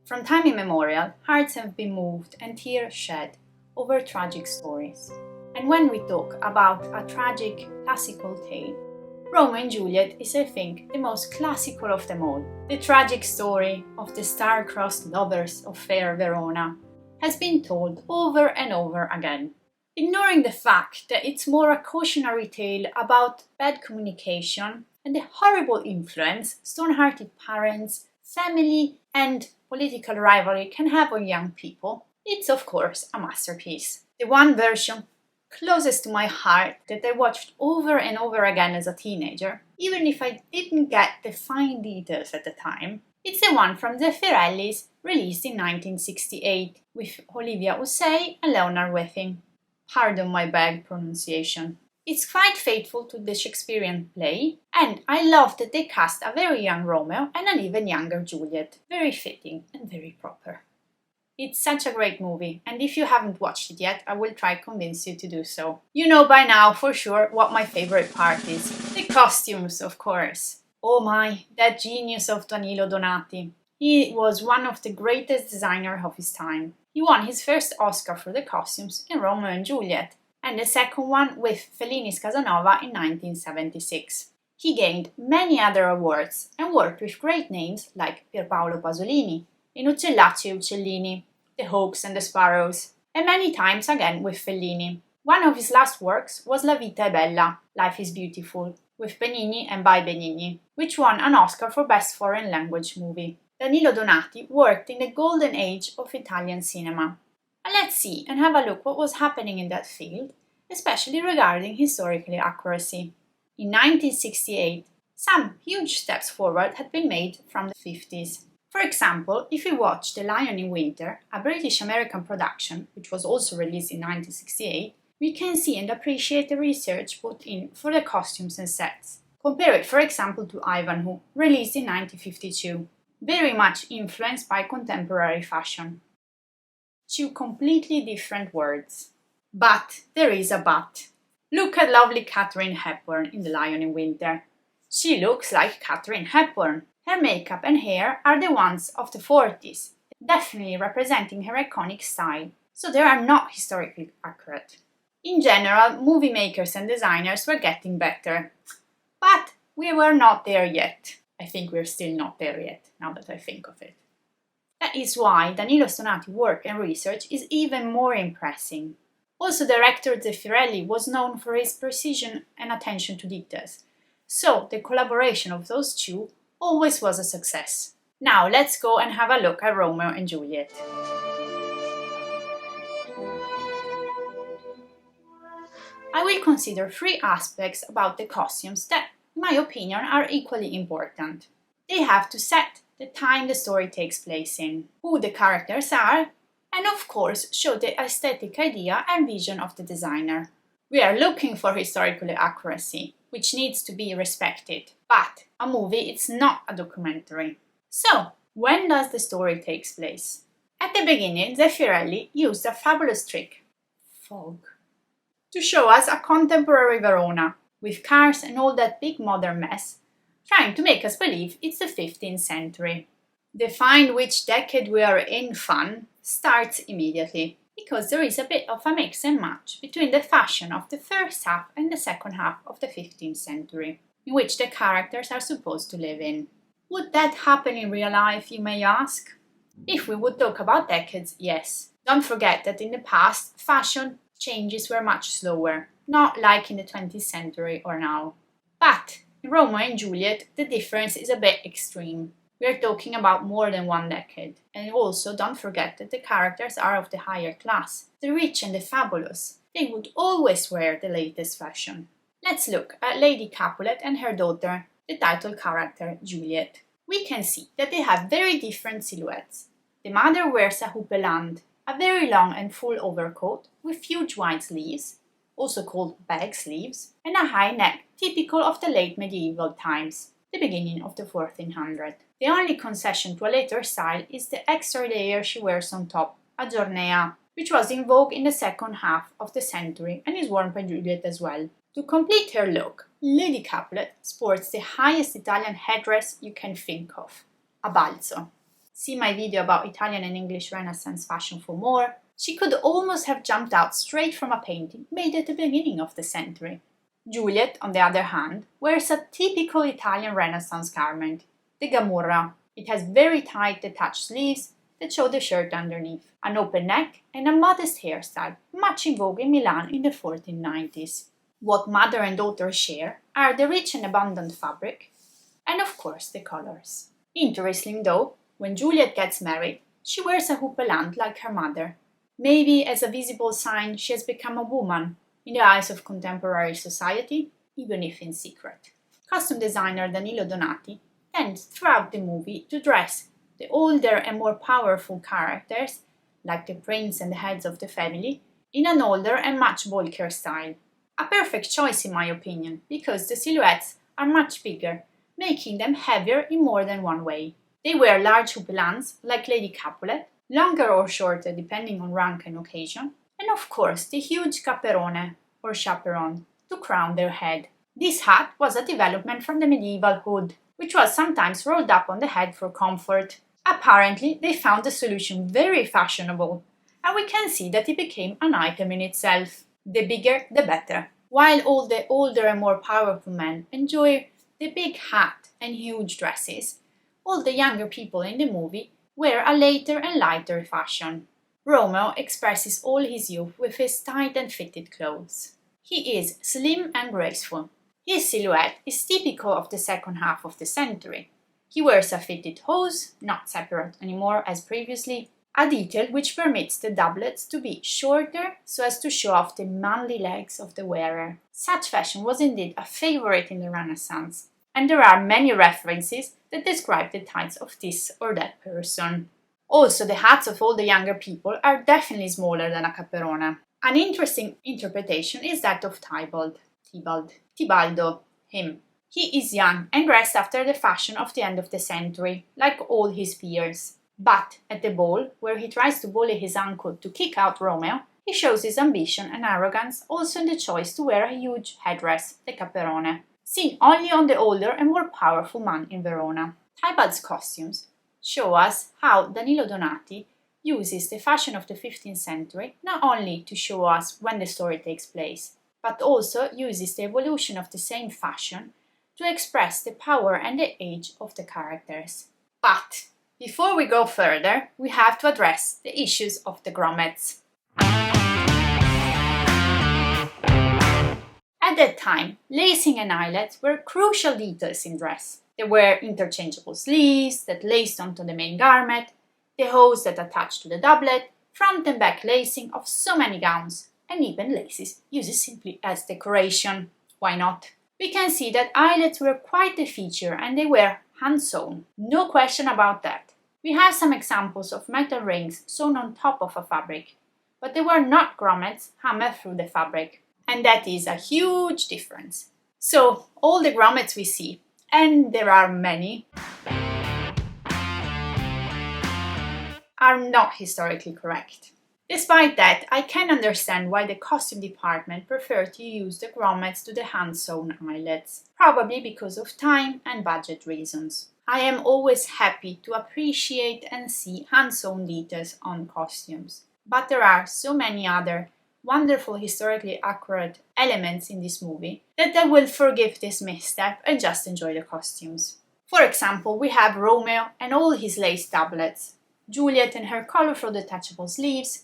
From time immemorial, hearts have been moved and tears shed over tragic stories. And when we talk about a tragic classical tale, Romeo and Juliet is, I think, the most classical of them all. The tragic story of the star-crossed lovers of fair Verona has been told over and over again, ignoring the fact that it's more a cautionary tale about bad communication and the horrible influence stone-hearted parents, family, and political rivalry can have on young people. It's, of course, a masterpiece. The one version closest to my heart that I watched over and over again as a teenager, even if I didn't get the fine details at the time. It's the one from Zeffirelli's, released in 1968, with Olivia Hussey and Leonard Whiting. Pardon my bad pronunciation. It's quite faithful to the Shakespearean play, and I love that they cast a very young Romeo and an even younger Juliet. Very fitting and very proper. It's such a great movie, and if you haven't watched it yet, I will try to convince you to do so. You know by now, for sure, what my favorite part is. The costumes, of course. Oh my, that genius of Danilo Donati. He was one of the greatest designers of his time. He won his first Oscar for the costumes in Romeo and Juliet, and the second one with Fellini's Casanova in 1976. He gained many other awards and worked with great names like Pierpaolo Pasolini, in Uccellacci e Uccellini, The Hawks and the Sparrows, and many times again with Fellini. One of his last works was La Vita è Bella, Life is Beautiful, with Benigni and by Benigni, which won an Oscar for Best Foreign Language Movie. Danilo Donati worked in the golden age of Italian cinema. And let's see and have a look what was happening in that field, especially regarding historical accuracy. In 1968, some huge steps forward had been made from the 50s. For example, if we watch The Lion in Winter, a British-American production, which was also released in 1968, we can see and appreciate the research put in for the costumes and sets. Compare it, for example, to Ivanhoe, released in 1952, very much influenced by contemporary fashion. Two completely different words. But there is a but. Look at lovely Katharine Hepburn in The Lion in Winter. She looks like Katharine Hepburn. Her makeup and hair are the ones of the 40s, definitely representing her iconic style, so they are not historically accurate. In general, movie makers and designers were getting better, but we were not there yet. I think we're still not there yet, now that I think of it. That is why Danilo Donati's work and research is even more impressive. Also, director Zeffirelli was known for his precision and attention to details, so the collaboration of those two always was a success. Now let's go and have a look at Romeo and Juliet. I will consider three aspects about the costumes that, in my opinion, are equally important. They have to set the time the story takes place in, who the characters are, and of course show the aesthetic idea and vision of the designer. We are looking for historical accuracy, which needs to be respected, but a movie is not a documentary. So, when does the story take place? At the beginning, Zeffirelli used a fabulous trick, fog, to show us a contemporary Verona, with cars and all that big modern mess, trying to make us believe it's the 15th century. The find which decade we are in fun starts immediately, because there is a bit of a mix and match between the fashion of the first half and the second half of the 15th century, in which the characters are supposed to live in. Would that happen in real life, you may ask? If we would talk about decades, yes. Don't forget that in the past, fashion changes were much slower, not like in the 20th century or now. But in Romeo and Juliet, the difference is a bit extreme. We are talking about more than one decade. And also, don't forget that the characters are of the higher class, the rich and the fabulous. They would always wear the latest fashion. Let's look at Lady Capulet and her daughter, the title character, Juliet. We can see that they have very different silhouettes. The mother wears a houppelande, a very long and full overcoat with huge wide sleeves, also called bag sleeves, and a high neck typical of the late medieval times, the beginning of the 1400s. The only concession to a later style is the extra layer she wears on top, a giornea, which was in vogue in the second half of the century and is worn by Juliet as well. To complete her look, Lady Capulet sports the highest Italian headdress you can think of, a balzo. See my video about Italian and English Renaissance fashion for more. She could almost have jumped out straight from a painting made at the beginning of the century. Juliet, on the other hand, wears a typical Italian Renaissance garment, the gamurra. It has very tight detached sleeves that show the shirt underneath, an open neck and a modest hairstyle, much in vogue in Milan in the 1490s. What mother and daughter share are the rich and abundant fabric and of course the colors. Interesting though, when Juliet gets married, she wears a houppelande like her mother, maybe as a visible sign she has become a woman in the eyes of contemporary society, even if in secret. Costume designer Danilo Donati tends throughout the movie to dress the older and more powerful characters, like the prince and the heads of the family, in an older and much bulkier style. A perfect choice in my opinion, because the silhouettes are much bigger, making them heavier in more than one way. They wear large houppelans like Lady Capulet, longer or shorter depending on rank and occasion, and of course the huge caperone or chaperon to crown their head. This hat was a development from the medieval hood, which was sometimes rolled up on the head for comfort. Apparently, they found the solution very fashionable, and we can see that it became an item in itself. The bigger, the better. While all the older and more powerful men enjoy the big hat and huge dresses, all the younger people in the movie wear a later and lighter fashion. Romeo expresses all his youth with his tight and fitted clothes. He is slim and graceful. His silhouette is typical of the second half of the century. He wears a fitted hose, not separate anymore as previously, a detail which permits the doublets to be shorter so as to show off the manly legs of the wearer. Such fashion was indeed a favorite in the Renaissance, and there are many references that describe the tights of this or that person. Also, the hats of all the younger people are definitely smaller than a caperone. An interesting interpretation is that of Tibaldo, him. He is young and dressed after the fashion of the end of the century, like all his peers. But at the ball, where he tries to bully his uncle to kick out Romeo, he shows his ambition and arrogance also in the choice to wear a huge headdress, the caperone, seen only on the older and more powerful man in Verona. Tybald's costumes show us how Danilo Donati uses the fashion of the 15th century not only to show us when the story takes place, but also uses the evolution of the same fashion to express the power and the age of the characters. But before we go further, we have to address the issues of the grommets. At that time, lacing and eyelets were crucial details in dress. There were interchangeable sleeves that laced onto the main garment, the hose that attached to the doublet, front and back lacing of so many gowns, and even laces used simply as decoration. Why not? We can see that eyelets were quite a feature and they were hand-sewn. No question about that. We have some examples of metal rings sewn on top of a fabric, but they were not grommets hammered through the fabric. And that is a huge difference. So, all the grommets we see, and there are many, are not historically correct. Despite that, I can understand why the costume department preferred to use the grommets to the hand-sewn eyelets, probably because of time and budget reasons. I am always happy to appreciate and see hand-sewn details on costumes, but there are so many other wonderful historically accurate elements in this movie that I will forgive this misstep and just enjoy the costumes. For example, we have Romeo and all his lace doublets, Juliet and her colorful detachable sleeves,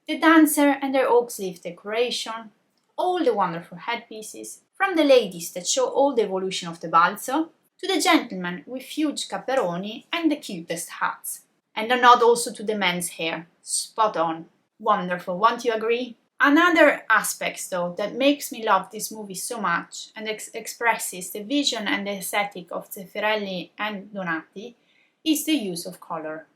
the dancer and their oak sleeve decoration, all the wonderful headpieces, from the ladies that show all the evolution of the balzo, to the gentlemen with huge caperoni and the cutest hats. And a nod also to the men's hair, spot on. Wonderful, won't you agree? Another aspect, though, that makes me love this movie so much and expresses the vision and the aesthetic of Zeffirelli and Donati is the use of color.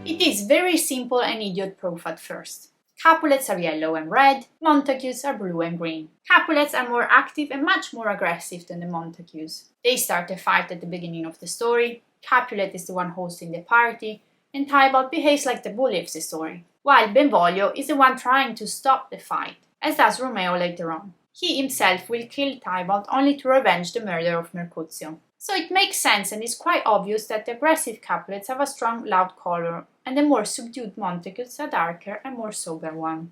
It is very simple and idiot-proof at first. Capulets are yellow and red, Montagues are blue and green. Capulets are more active and much more aggressive than the Montagues. They start a fight at the beginning of the story, Capulet is the one hosting the party, and Tybalt behaves like the bully of the story, while Benvolio is the one trying to stop the fight, as does Romeo later on. He himself will kill Tybalt only to revenge the murder of Mercutio. So it makes sense and is quite obvious that the aggressive Capulets have a strong, loud colour, and the more subdued Montagues a darker and more sober one.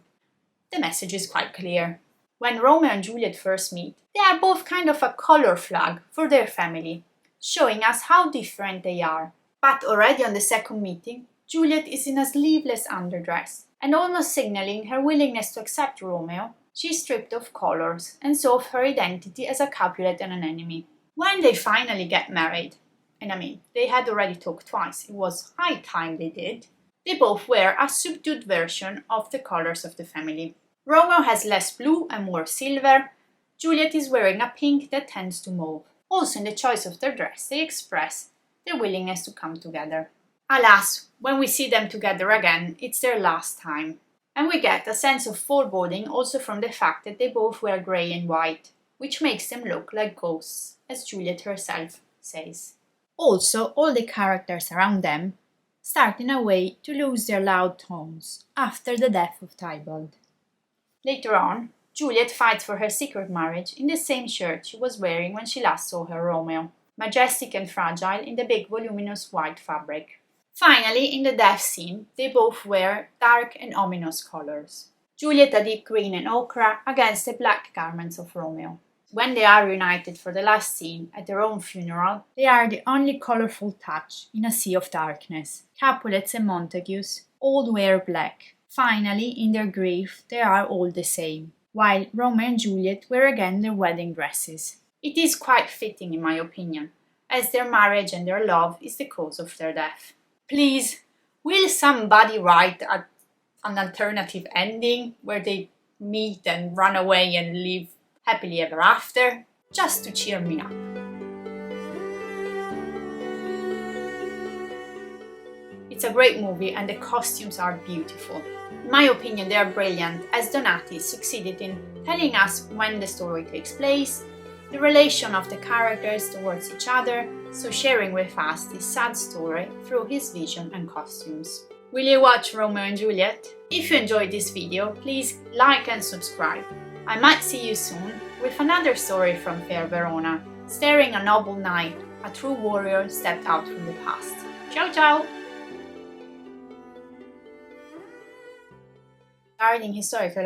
The message is quite clear. When Romeo and Juliet first meet, they are both kind of a colour flag for their family, showing us how different they are. But already on the second meeting, Juliet is in a sleeveless underdress, and almost signalling her willingness to accept Romeo, she is stripped of colours and so of her identity as a Capulet and an enemy. When they finally get married, and they had already talked twice, it was high time they did, they both wear a subdued version of the colours of the family. Romeo has less blue and more silver. Juliet is wearing a pink that tends to mauve. Also in the choice of their dress, they express their willingness to come together. Alas, when we see them together again, it's their last time. And we get a sense of foreboding also from the fact that they both wear grey and white, which makes them look like ghosts, as Juliet herself says. Also, all the characters around them start in a way to lose their loud tones after the death of Tybalt. Later on, Juliet fights for her secret marriage in the same shirt she was wearing when she last saw her Romeo, majestic and fragile in the big voluminous white fabric. Finally, in the death scene, they both wear dark and ominous colours. Juliet a deep green and ochre against the black garments of Romeo. When they are reunited for the last scene at their own funeral, they are the only colourful touch in a sea of darkness. Capulets and Montagues all wear black. Finally, in their grief, they are all the same, while Romeo and Juliet wear again their wedding dresses. It is quite fitting, in my opinion, as their marriage and their love is the cause of their death. Please, will somebody write an alternative ending where they meet and run away and live happily ever after, just to cheer me up? It's a great movie and the costumes are beautiful. In my opinion, they are brilliant, as Donati succeeded in telling us when the story takes place, the relation of the characters towards each other, so sharing with us this sad story through his vision and costumes. Will you watch Romeo and Juliet? If you enjoyed this video, please like and subscribe. I might see you soon with another story from fair Verona, starring a noble knight, a true warrior stepped out from the past. Ciao ciao! Regarding historical